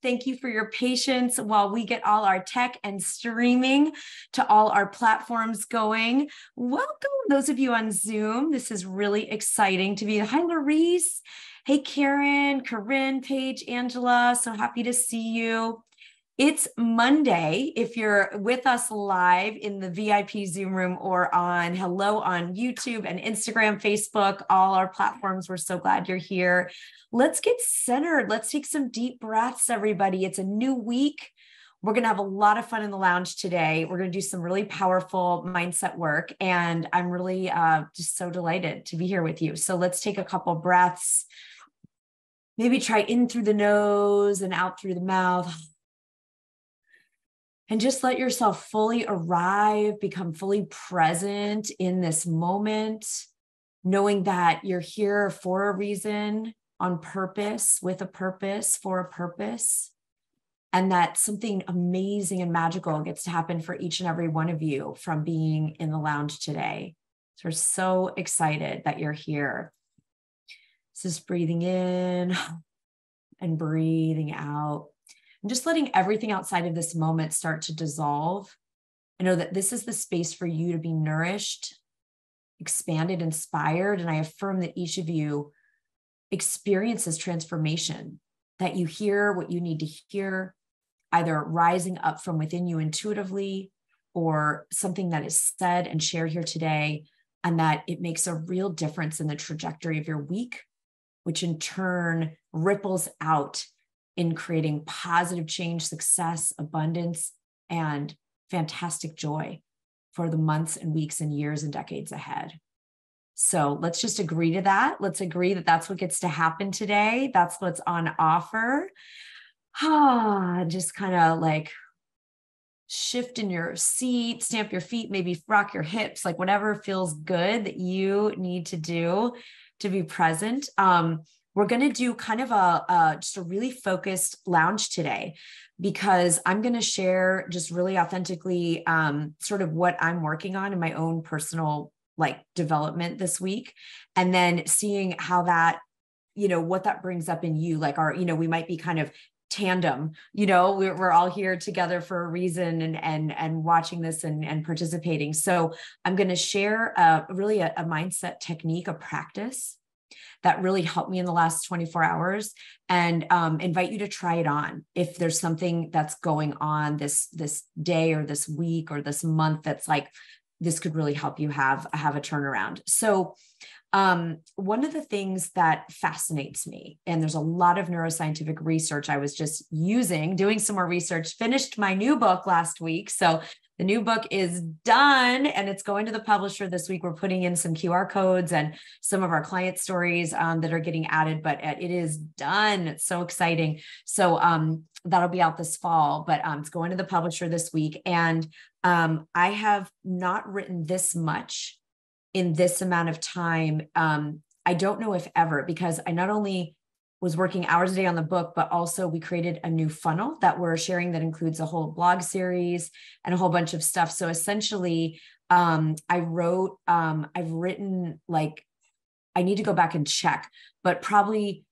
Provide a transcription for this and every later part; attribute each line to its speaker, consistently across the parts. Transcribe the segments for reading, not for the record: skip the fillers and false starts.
Speaker 1: Thank you for your patience while we get all our tech and streaming to all our platforms going. Welcome, those of you on Zoom. This is really exciting to be. Hi, Larice. Hey, Karen, Corinne, Paige, Angela. So happy to see you. It's Monday. If you're with us live in the VIP Zoom room or on hello on YouTube and Instagram, Facebook, all our platforms, we're so glad you're here. Let's get centered. Let's take some deep breaths, everybody. It's a new week. We're going to have a lot of fun in the lounge today. We're going to do some really powerful mindset work. And I'm really just so delighted to be here with you. So let's take a couple breaths. Maybe try in through the nose and out through the mouth. And just let yourself fully arrive, become fully present in this moment, knowing that you're here for a reason, on purpose, with a purpose, for a purpose, and that something amazing and magical gets to happen for each and every one of you from being in the lounge today. So we're so excited that you're here. Just breathing in and breathing out. And just letting everything outside of this moment start to dissolve. I know that this is the space for you to be nourished, expanded, inspired. And I affirm that each of you experiences transformation, that you hear what you need to hear, either rising up from within you intuitively or something that is said and shared here today, and that it makes a real difference in the trajectory of your week, which in turn ripples out in creating positive change, success, abundance, and fantastic joy for the months and weeks and years and decades ahead. So let's just agree to that. Let's agree that that's what gets to happen today. That's what's on offer. Just kind of like shift in your seat, stamp your feet, maybe rock your hips, like whatever feels good that you need to do to be present. We're going to do kind of just a really focused lounge today, because I'm going to share just really authentically sort of what I'm working on in my own personal development this week, and then seeing how that, what that brings up in you, we might be kind of tandem, we're all here together for a reason and watching this and participating. So I'm going to share really a mindset technique, a practice that really helped me in the last 24 hours, and invite you to try it on. If there's something that's going on this day or this week or this month that's like, this could really help you have a turnaround. So one of the things that fascinates me, and there's a lot of neuroscientific research I was just doing some more research, finished my new book last week. So the new book is done and it's going to the publisher this week. We're putting in some QR codes and some of our client stories that are getting added, but it is done. It's so exciting. So that'll be out this fall, but it's going to the publisher this week. And I have not written this much in this amount of time. I don't know if ever, because I not only was working hours a day on the book, but also we created a new funnel that we're sharing that includes a whole blog series and a whole bunch of stuff. So essentially, I've written I need to go back and check, but probably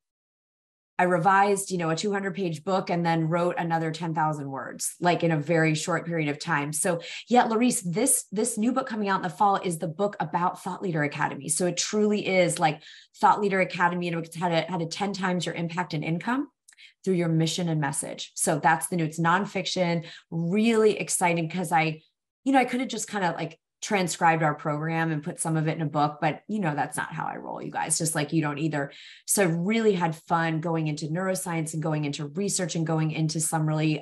Speaker 1: I revised, a 200-page book and then wrote another 10,000 words, in a very short period of time. So yeah, Larice, this new book coming out in the fall is the book about Thought Leader Academy. So it truly is like Thought Leader Academy, and it's how to 10 times your impact and income through your mission and message. So that's the new, it's nonfiction, really exciting, because I could have just kind of transcribed our program and put some of it in a book, but that's not how I roll, you guys, just like you don't either. So I really had fun going into neuroscience and going into research and going into some really,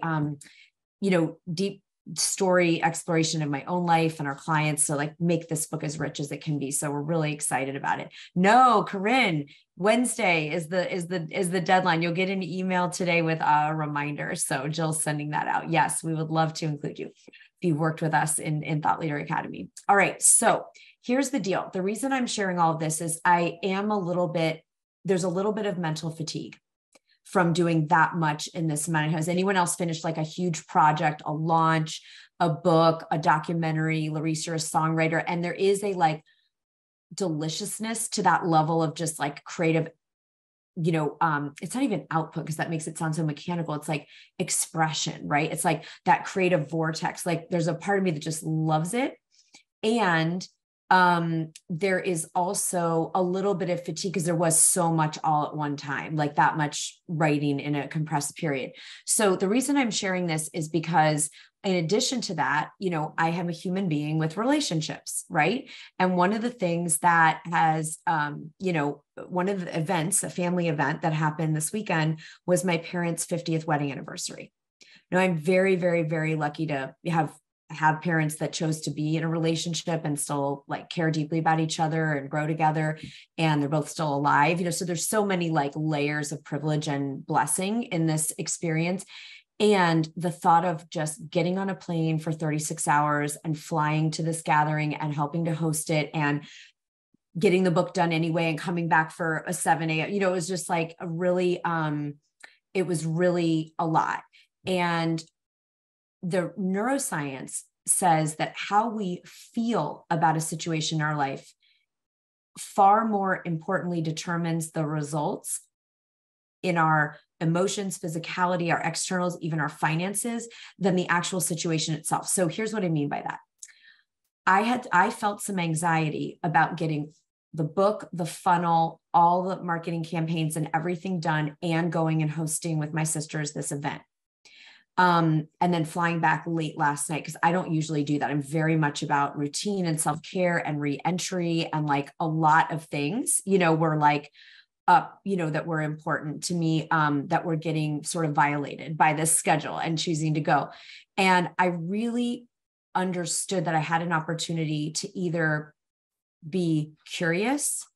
Speaker 1: deep story exploration of my own life and our clients. So make this book as rich as it can be. So we're really excited about it. No, Corinne, Wednesday is the deadline. You'll get an email today with a reminder. So Jill's sending that out. Yes, we would love to include you if you worked with us in Thought Leader Academy. All right. So here's the deal. The reason I'm sharing all of this is there's a little bit of mental fatigue from doing that much in this amount. Has anyone else finished a huge project, a launch, a book, a documentary? Larice, you're a songwriter, and there is a deliciousness to that level of just creative it's not even output because that makes it sound so mechanical. It's like expression, right? It's like that creative vortex. Like there's a part of me that just loves it. And there is also a little bit of fatigue because there was so much all at one time, like that much writing in a compressed period. So the reason I'm sharing this is because in addition to that, I am a human being with relationships, right? And one of the things that has, one of the events, a family event that happened this weekend was my parents' 50th wedding anniversary. Now I'm very, very, very lucky to have parents that chose to be in a relationship and still like care deeply about each other and grow together. And they're both still alive, so there's so many like layers of privilege and blessing in this experience. And the thought of just getting on a plane for 36 hours and flying to this gathering and helping to host it and getting the book done anyway and coming back for a 7 a.m., it was just like it was really a lot. And the neuroscience says that how we feel about a situation in our life far more importantly determines the results in our emotions, physicality, our externals, even our finances, than the actual situation itself. So here's what I mean by that. I felt some anxiety about getting the book, the funnel, all the marketing campaigns and everything done and going and hosting with my sisters this event. And then flying back late last night, because I don't usually do that. I'm very much about routine and self-care and re-entry and like a lot of things, were like up, that were important to me, that were getting sort of violated by this schedule and choosing to go. And I really understood that I had an opportunity to either be curious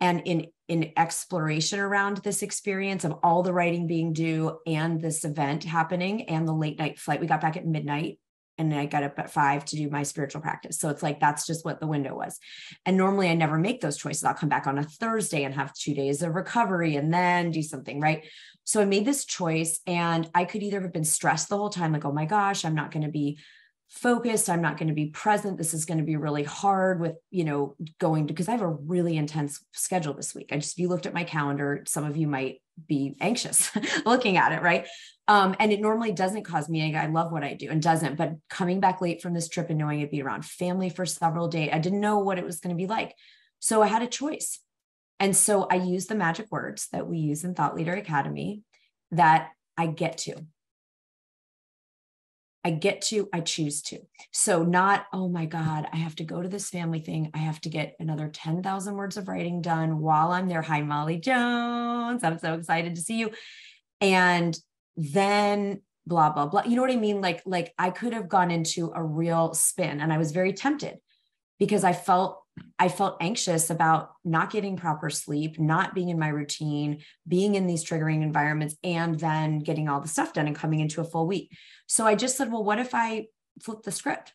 Speaker 1: and in exploration around this experience of all the writing being due and this event happening and the late night flight. We got back at midnight and I got up at 5 to do my spiritual practice. So it's like, that's just what the window was. And normally I never make those choices. I'll come back on a Thursday and have 2 days of recovery and then do something, right? So I made this choice and I could either have been stressed the whole time, like, oh my gosh, I'm not going to be focused. I'm not going to be present. This is going to be really hard with, going to, because I have a really intense schedule this week. If you looked at my calendar, some of you might be anxious looking at it. Right. And it normally doesn't cause me, I love what I do and doesn't, but coming back late from this trip and knowing I'd be around family for several days, I didn't know what it was going to be like. So I had a choice. And so I used the magic words that we use in Thought Leader Academy that I get to. I choose to. So not, oh my God, I have to go to this family thing. I have to get another 10,000 words of writing done while I'm there. Hi, Molly Jones. I'm so excited to see you. And then blah, blah, blah. You know what I mean? Like I could have gone into a real spin and I was very tempted because I felt anxious about not getting proper sleep, not being in my routine, being in these triggering environments, and then getting all the stuff done and coming into a full week. So I just said, well, what if I flip the script?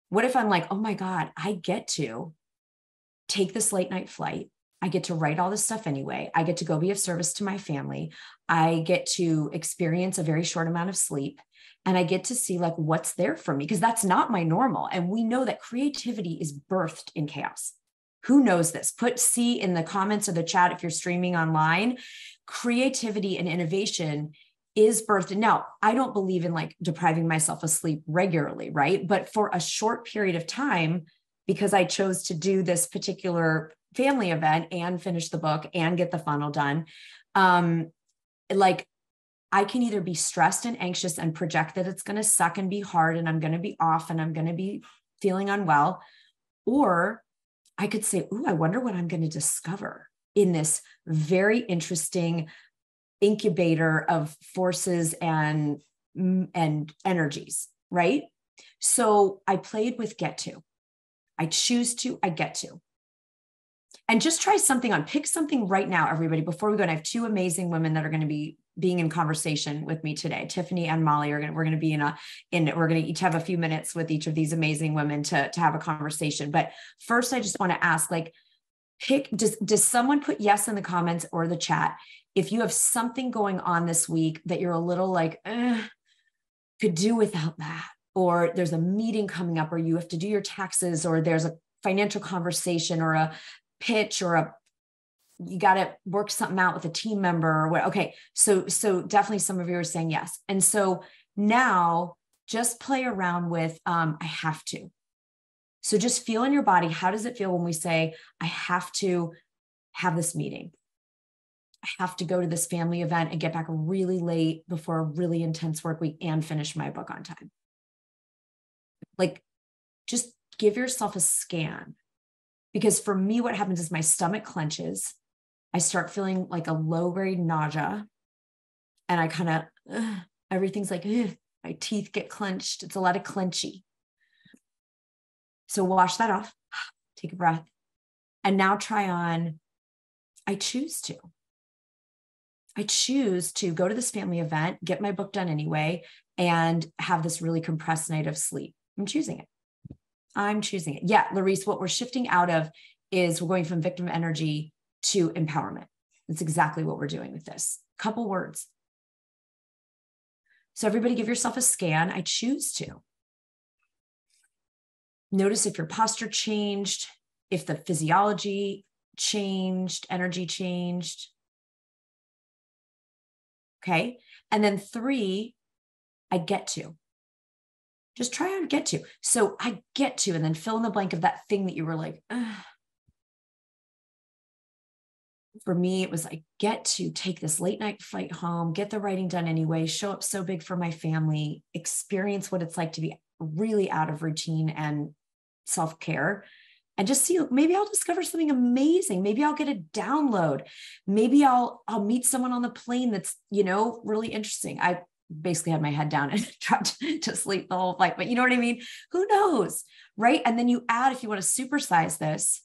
Speaker 1: What if I'm like, oh my God, I get to take this late night flight. I get to write all this stuff anyway. I get to go be of service to my family. I get to experience a very short amount of sleep. And I get to see like what's there for me, because that's not my normal. And we know that creativity is birthed in chaos. Who knows this? Put C in the comments or the chat if you're streaming online. Creativity and innovation is birthed. Now, I don't believe in like depriving myself of sleep regularly, right? But for a short period of time, because I chose to do this particular family event and finish the book and get the funnel done, like I can either be stressed and anxious and project that it's going to suck and be hard and I'm going to be off and I'm going to be feeling unwell. Or I could say, ooh, I wonder what I'm going to discover in this very interesting incubator of forces and energies, right? So I played with get to. I choose to, I get to. And just try something on, pick something right now, everybody, before we go. And I have two amazing women that are going to be being in conversation with me today. Tiffany and Molly we're going to be we're going to each have a few minutes with each of these amazing women to have a conversation. But first, I just want to ask, like, does someone put yes in the comments or the chat if you have something going on this week that you're a little like, could do without that, or there's a meeting coming up, or you have to do your taxes, or there's a financial conversation or a pitch or a you got to work something out with a team member or what. Okay. So definitely some of you are saying yes. And so now just play around with, I have to. So just feel in your body. How does it feel when we say, I have to have this meeting? I have to go to this family event and get back really late before a really intense work week and finish my book on time. Like, just give yourself a scan. Because for me, what happens is my stomach clenches. I start feeling like a low grade nausea. And I kind of, everything's like, my teeth get clenched. It's a lot of clenchy. So wash that off, take a breath. And now try on, I choose to. I choose to go to this family event, get my book done anyway, and have this really compressed night of sleep. I'm choosing it. I'm choosing it. Yeah, Larice, what we're shifting out of is we're going from victim energy to empowerment. That's exactly what we're doing with this. Couple words. So everybody give yourself a scan. I choose to. Notice if your posture changed, if the physiology changed, energy changed. Okay. And then 3, I get to. Just try and get to. So I get to, and then fill in the blank of that thing that you were like, ugh. For me, it was I get to take this late night flight home, get the writing done anyway, show up so big for my family, experience what it's like to be really out of routine and self-care, and just see, maybe I'll discover something amazing. Maybe I'll get a download. Maybe I'll meet someone on the plane that's, really interesting. I basically had my head down and tried to sleep the whole flight, but you know what I mean? Who knows, right? And then you add, if you want to supersize this,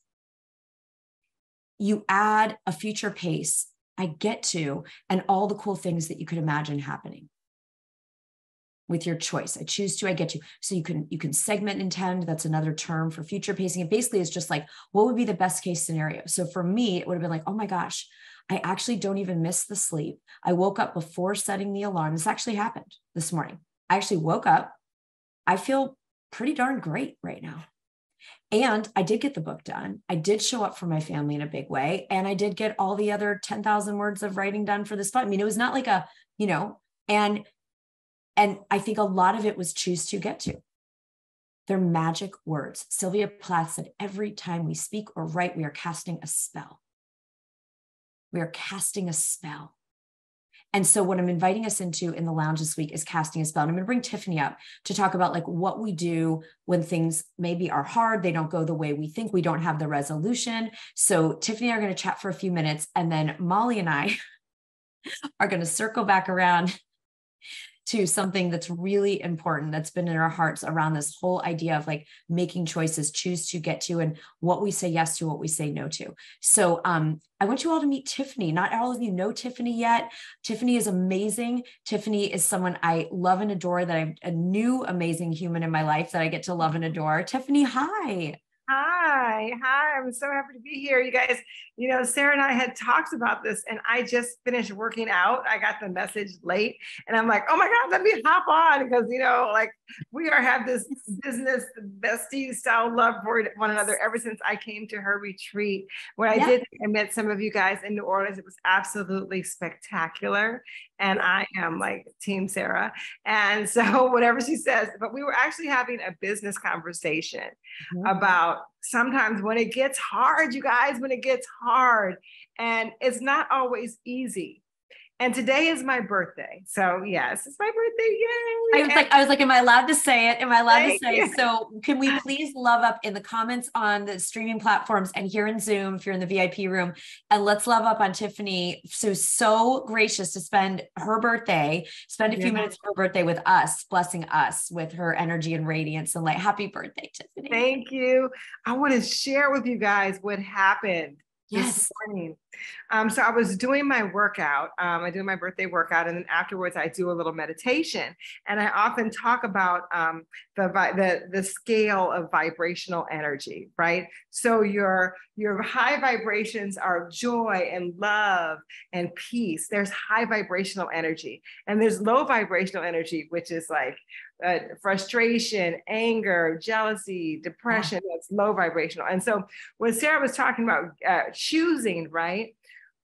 Speaker 1: you add a future pace, I get to, and all the cool things that you could imagine happening with your choice. I choose to, I get to. So you can segment intend. That's another term for future pacing. It basically is just like, what would be the best case scenario? So for me, it would have been like, oh my gosh, I actually don't even miss the sleep. I woke up before setting the alarm. This actually happened this morning. I actually woke up. I feel pretty darn great right now. And I did get the book done. I did show up for my family in a big way. And I did get all the other 10,000 words of writing done for this fun. I mean, it was not like and I think a lot of it was choose to get to. They're magic words. Sylvia Plath said, every time we speak or write, we are casting a spell. We are casting a spell. And so what I'm inviting us into in the lounge this week is casting a spell. And I'm going to bring Tiffany up to talk about like what we do when things maybe are hard. They don't go the way we think. We don't have the resolution. So Tiffany and I are going to chat for a few minutes. And then Molly and I are going to circle back around to something that's really important that's been in our hearts around this whole idea of like making choices, choose to get to, and what we say yes to, what we say no to. So I want you all to meet Tiffany. Not all of you know Tiffany yet. Tiffany is amazing. Tiffany is someone I love and adore, that I'm a new amazing human in my life that I get to love and adore. Tiffany, hi.
Speaker 2: Hi. I'm so happy to be here. You guys, Sarah and I had talked about this, and I just finished working out. I got the message late, and I'm like, oh my God, let me hop on, because, we have this business bestie style love for one another ever since I came to her retreat. When I met some of you guys in New Orleans. It was absolutely spectacular. And I am like Team Sarah. And so whatever she says, but we were actually having a business conversation about sometimes when it gets hard, you guys, when it gets hard, and it's not always easy. And today is my birthday. So yes, it's my birthday. Yay.
Speaker 1: I was like, am I allowed to say it? Am I allowed to say it? So can we please love up in the comments on the streaming platforms and here in Zoom, if you're in the VIP room, and let's love up on Tiffany. So gracious to spend her birthday, spend a few minutes of her birthday with us, blessing us with her energy and radiance, and like, happy birthday, Tiffany.
Speaker 2: Thank you. I want to share with you guys what happened this morning. So I was doing my workout. I do my birthday workout, and then afterwards I do a little meditation. And I often talk about the scale of vibrational energy, right? So your high vibrations are joy and love and peace. There's high vibrational energy, and there's low vibrational energy, which is like frustration, anger, jealousy, depression. That's low vibrational. And so when Sarah was talking about choosing, right?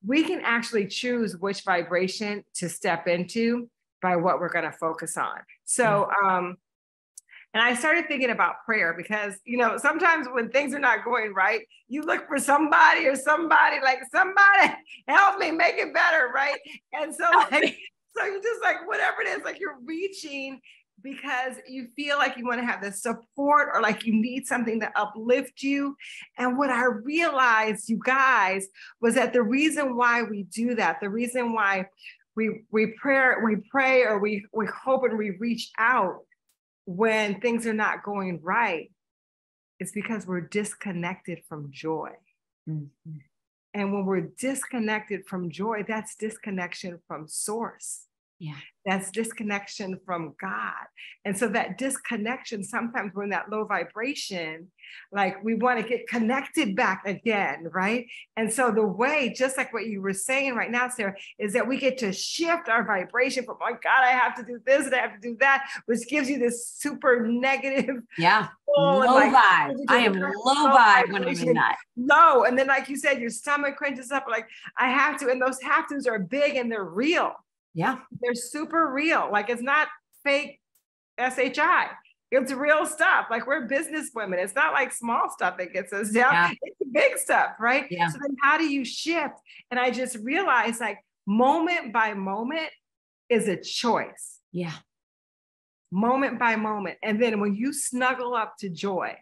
Speaker 2: we can actually choose which vibration to step into by what we're going to focus on. So, and I started thinking about prayer because, you know, sometimes when things are not going right, you look for somebody or somebody like, somebody help me make it better, right? And so like, so you're just like, whatever it is, like you're reaching because you feel like you want to have the support or like you need something to uplift you. And what I realized, you guys, was that the reason why we do that, the reason why we pray or we hope and we reach out when things are not going right, it's because we're disconnected from joy. Mm-hmm. And when we're disconnected from joy, that's disconnection from source. Yeah. That's disconnection from God. And so that disconnection, sometimes we're in that low vibration, like we want to get connected back again, right? And so the way, just like what you were saying right now, Sarah, is that we get to shift our vibration from, oh God, I have to do this and I have to do that, which gives you this super negative.
Speaker 1: Yeah. Low vibe. I am low vibe when I'm in that.
Speaker 2: Low. And then, like you said, your stomach crunches up, like I have to, and those have tos are big and they're real.
Speaker 1: Yeah.
Speaker 2: They're super real. Like it's not fake SHI. It's real stuff. Like we're business women. It's not like small stuff that gets us down. Yeah. It's big stuff, right? Yeah. So then how do you shift? And I just realized like moment by moment is a choice.
Speaker 1: Yeah.
Speaker 2: Moment by moment. And then when you snuggle up to joy,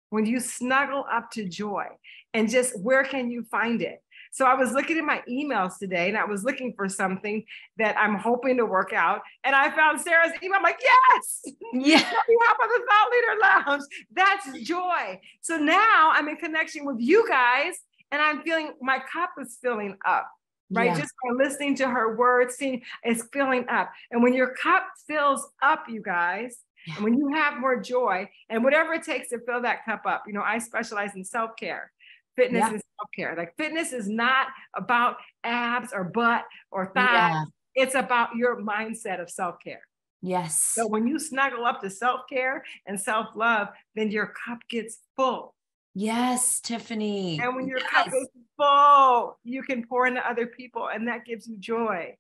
Speaker 2: when you snuggle up to joy and just where can you find it? So I was looking at my emails today and I was looking for something that I'm hoping to work out. And I found Sarah's email. I'm like, yes,
Speaker 1: yeah.
Speaker 2: Hop on the Thought Leader Lounge. That's joy. So now I'm in connection with you guys and I'm feeling, my cup is filling up, right? Yeah. Just by listening to her words, seeing it's filling up. And when your cup fills up, you guys, yeah. And when you have more joy and whatever it takes to fill that cup up, you know, I specialize in self-care. Fitness and self-care. Like fitness is not about abs or butt or thighs. Yeah. It's about your mindset of self-care.
Speaker 1: Yes.
Speaker 2: So when you snuggle up to self-care and self-love, then your cup gets full.
Speaker 1: Yes, Tiffany.
Speaker 2: And when your cup is full, you can pour into other people and that gives you joy.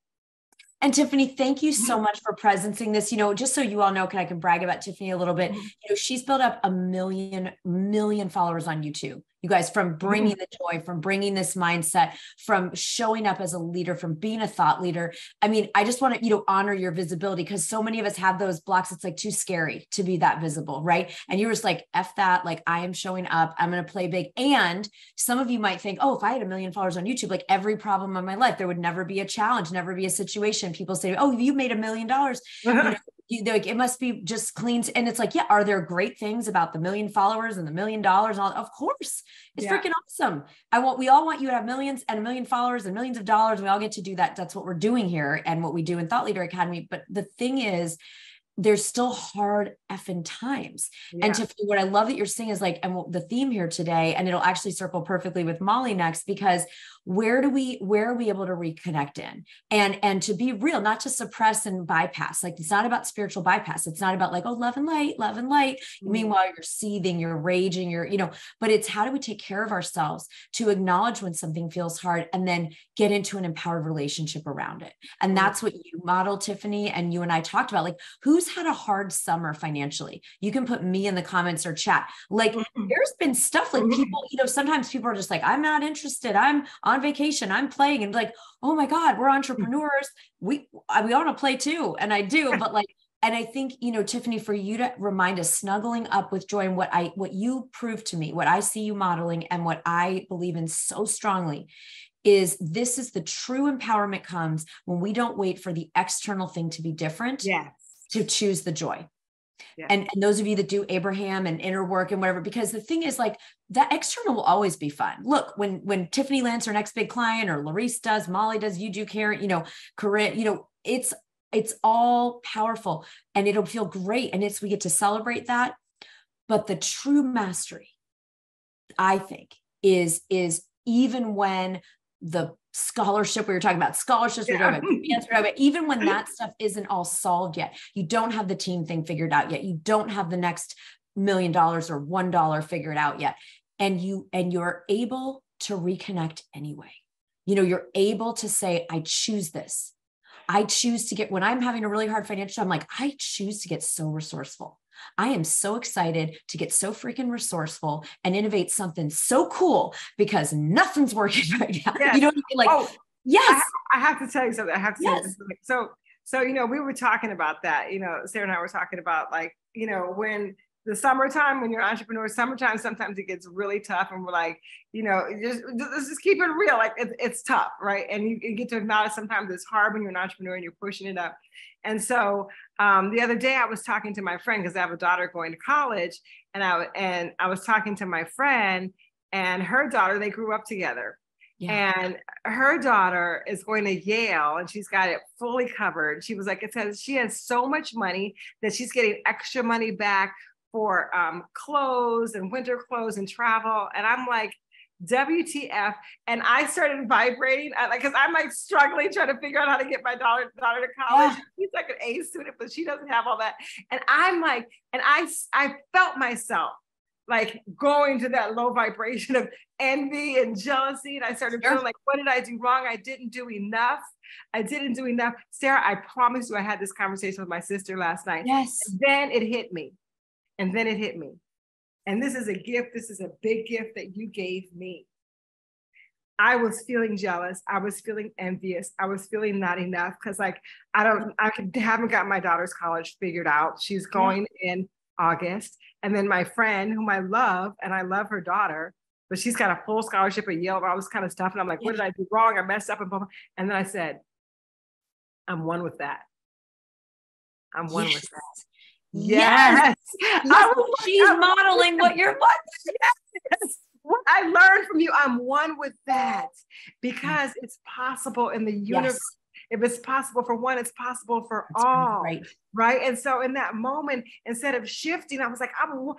Speaker 1: And Tiffany, thank you so much for presencing this. You know, just so you all know, I can brag about Tiffany a little bit. You know, she's built up 1 million followers on YouTube. You guys, from bringing the joy, from bringing this mindset, from showing up as a leader, from being a thought leader. I mean, I just want to, you know, honor your visibility because so many of us have those blocks. It's like too scary to be that visible, right? And you're just like, F that, like I am showing up, I'm going to play big. And some of you might think, oh, if I had 1 million followers on YouTube, like every problem in my life, there would never be a challenge, never be a situation. People say, oh, you made $1 million. You know, like it must be just clean. And it's like, yeah, are there great things about the 1 million followers and the $1 million? And all? Of course, it's freaking awesome. We all want you to have millions and 1 million followers and millions of dollars. We all get to do that. That's what we're doing here and what we do in Thought Leader Academy. But the thing is, there's still hard effing times. Yeah. And Tiffany, what I love that you're saying is like, and the theme here today, and it'll actually circle perfectly with Molly next, because where are we able to reconnect in and to be real, not to suppress and bypass. Like, it's not about spiritual bypass. It's not about like, oh, love and light. Mm-hmm. Meanwhile, you're seething, you're raging, but it's how do we take care of ourselves to acknowledge when something feels hard and then get into an empowered relationship around it. And that's what you model, Tiffany, and you and I talked about, like, who's had a hard summer financially? You can put me in the comments or chat. Like, there's been stuff like people, sometimes people are just like, I'm not interested. I'm on vacation. I'm playing. And like, oh my God, we're entrepreneurs. We want to play too. And I do, but like, and I think, Tiffany, for you to remind us, snuggling up with joy and what you proved to me, what I see you modeling and what I believe in so strongly is this is the true empowerment comes when we don't wait for the external thing to be different to choose the joy. Yeah. And those of you that do Abraham and inner work and whatever, because the thing is, like, that external will always be fun. Look, when Tiffany lands her next big client, or Larice does, Molly does, you do, Karen, Corinne, it's all powerful and it'll feel great. And we get to celebrate that. But the true mastery, I think, is even when the scholarship, we were talking about scholarships, we're talking about even when that stuff isn't all solved yet, you don't have the team thing figured out yet, you don't have the next $1 million or $1 figured out yet, and you're able to reconnect anyway. You know, you're able to say, I choose this. I choose to get, when I'm having a really hard financial, I'm like, I choose to get so resourceful. I am so excited to get so freaking resourceful and innovate something so cool because nothing's working right now.
Speaker 2: Yes.
Speaker 1: You know what I mean? Like,
Speaker 2: oh,
Speaker 1: yes.
Speaker 2: I have to tell you something. I have to say
Speaker 1: Yes.
Speaker 2: this. So, you know, we were talking about that, you know, Sarah and I were talking about, like, you know, when the summertime, when you're an entrepreneur, summertime, sometimes it gets really tough. And we're like, you know, let's just keep it real. Like it's tough, right? And you get to acknowledge sometimes it's hard when you're an entrepreneur and you're pushing it up. And so the other day I was talking to my friend, because I have a daughter going to college, and I was talking to my friend and her daughter, they grew up together. Yeah. And her daughter is going to Yale and she's got it fully covered. She was like, it says she has so much money that she's getting extra money back for clothes and winter clothes and travel. And I'm like, WTF. And I started vibrating, because I'm like struggling trying to figure out how to get my daughter to college. Yeah. She's like an A student, but she doesn't have all that. And I'm like, and I felt myself like going to that low vibration of envy and jealousy. And I started feeling like, what did I do wrong? I didn't do enough. Sarah, I promise you, I had this conversation with my sister last night.
Speaker 1: Yes.
Speaker 2: And then it hit me. And this is a gift. This is a big gift that you gave me. I was feeling jealous. I was feeling envious. I was feeling not enough because, like, haven't got my daughter's college figured out. She's going in August. And then my friend, whom I love, and I love her daughter, but she's got a full scholarship at Yale and all this kind of stuff. And I'm like, what did I do wrong? I messed up. And then I said, I'm one with that. I'm one with that. Yes.
Speaker 1: She's modeling what you're
Speaker 2: yes. What I learned from you, I'm one with that, because it's possible in the universe. Yes. If it's possible for one, it's possible for all. Right. And so in that moment, instead of shifting, I was like, I want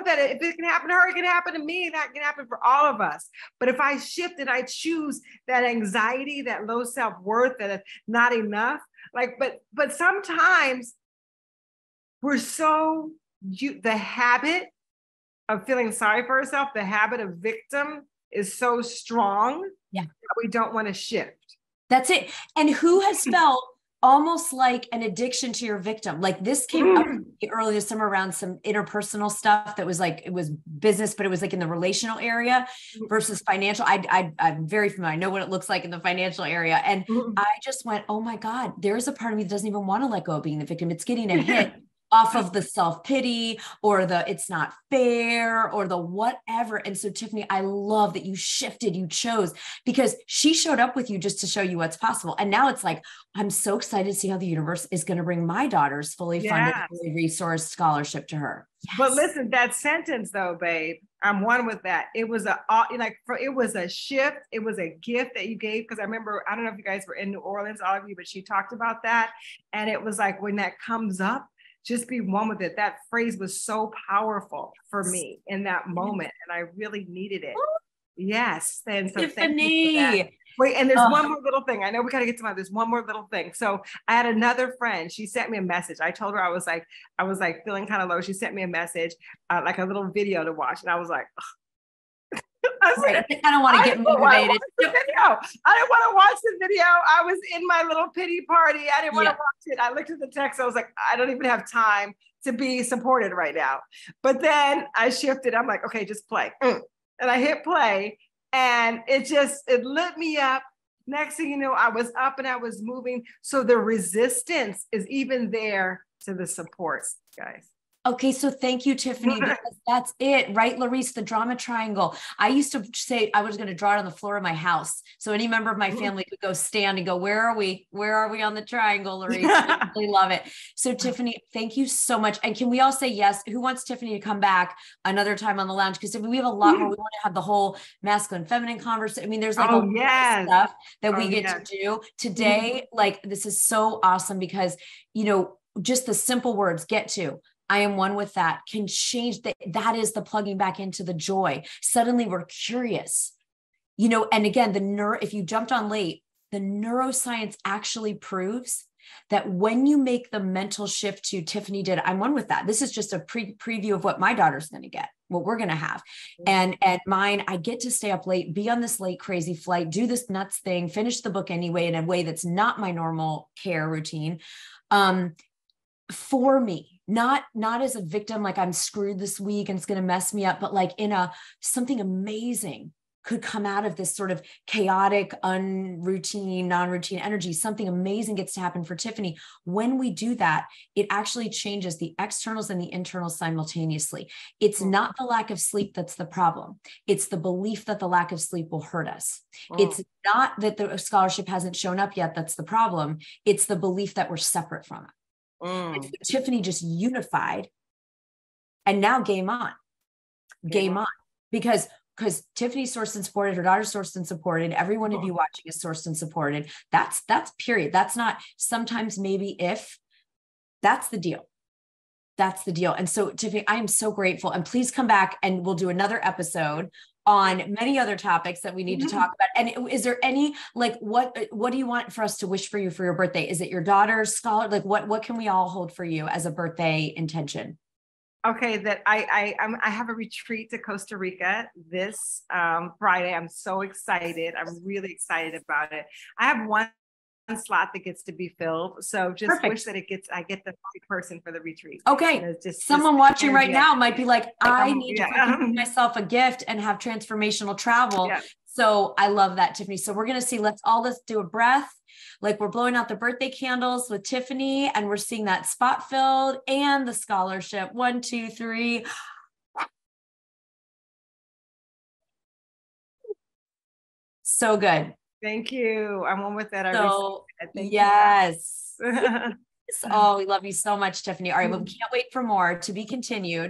Speaker 2: that. If it can happen to her, it can happen to me. That can happen for all of us. But if I shift and I choose that anxiety, that low self-worth, that not enough, but sometimes we're so, the habit of feeling sorry for herself, the habit of victim is so strong that we don't want to shift.
Speaker 1: That's it. And who has felt almost like an addiction to your victim? Like this came up early this summer around some interpersonal stuff that was like, it was business, but it was like in the relational area versus financial. I'm very familiar. I know what it looks like in the financial area. And I just went, oh my God, there's a part of me that doesn't even want to let go of being the victim. It's getting a hit off of the self-pity or the it's not fair or the whatever. And so Tiffany, I love that you shifted, you chose, because she showed up with you just to show you what's possible. And now it's like, I'm so excited to see how the universe is going to bring my daughter's fully funded, fully resourced scholarship to her. Yes.
Speaker 2: But listen, that sentence though, babe, I'm one with that. It was it was a shift. It was a gift that you gave. Cause I remember, I don't know if you guys were in New Orleans, all of you, but she talked about that. And it was like, when that comes up, just be one with it. That phrase was so powerful for me in that moment. And I really needed it. Yes. And so
Speaker 1: Tiffany.
Speaker 2: Thank you for that. Wait, and there's one more little thing. I know we got to get to there's one more little thing. So I had another friend. She sent me a message. I told her I was like feeling kind of low. She sent me a message, like a little video to watch. And I was like,
Speaker 1: I don't want to get motivated.
Speaker 2: I didn't want to watch the video. I was in my little pity party. I didn't want to watch it. I looked at the text. I was like, I don't even have time to be supported right now. But then I shifted. I'm like, okay, just play. And I hit play and it lit me up. Next thing you know, I was up and I was moving. So the resistance is even there to the support, guys.
Speaker 1: Okay. So thank you, Tiffany, because that's it, right? Larice, the drama triangle. I used to say I was going to draw it on the floor of my house. So any member of my family could go stand and go, where are we? Where are we on the triangle, Larice? I really love it. So Tiffany, thank you so much. And can we all say yes? Who wants Tiffany to come back another time on the lounge? Because we have a lot more. We want to have the whole masculine, feminine conversation. I mean, there's like a lot of stuff that we get to do today. Like, this is so awesome because, you know, just the simple words, get to, I am one with that, can change that. That is the plugging back into the joy. Suddenly we're curious, you know, and again, if you jumped on late, the neuroscience actually proves that when you make the mental shift to Tiffany did, I'm one with that. This is just a preview of what my daughter's going to get, what we're going to have.
Speaker 2: Mm-hmm.
Speaker 1: And mine, I get to stay up late, be on this late, crazy flight, do this nuts thing, finish the book anyway, in a way that's not my normal care routine. For me, not as a victim, like I'm screwed this week and it's going to mess me up, but like something amazing could come out of this sort of chaotic, unroutine, non-routine energy. Something amazing gets to happen for Tiffany. When we do that, it actually changes the externals and the internals simultaneously. It's not the lack of sleep that's the problem. It's the belief that the lack of sleep will hurt us. It's not that the scholarship hasn't shown up yet that's the problem. It's the belief that we're separate from it. And so Tiffany just unified, and now game on. Because Tiffany's sourced and supported, her daughter's sourced and supported, every one of you watching is sourced and supported. That's period. That's not sometimes, maybe, if. That's the deal. That's the deal. And so, Tiffany, I am so grateful. And please come back and we'll do another episode on many other topics that we need to talk about. And is there any, like, what do you want for us to wish for you for your birthday? Is it your daughter's scholar? Like, what can we all hold for you as a birthday intention?
Speaker 2: Okay, that I have a retreat to Costa Rica this Friday. I'm so excited. I'm really excited about it. I have one slot that gets to be filled. So just
Speaker 1: Perfect.
Speaker 2: Wish that I get the right person for the retreat.
Speaker 1: Okay. Someone watching right now might be like, I need to give myself a gift and have transformational travel. Yeah. So I love that, Tiffany. So we're going to see, let's do a breath. Like we're blowing out the birthday candles with Tiffany, and we're seeing that spot filled and the scholarship. 1, 2, 3. So good.
Speaker 2: Thank you. I'm one with that.
Speaker 1: Yes. Oh, we love you so much, Tiffany. All right. Well, we can't wait for more to be continued.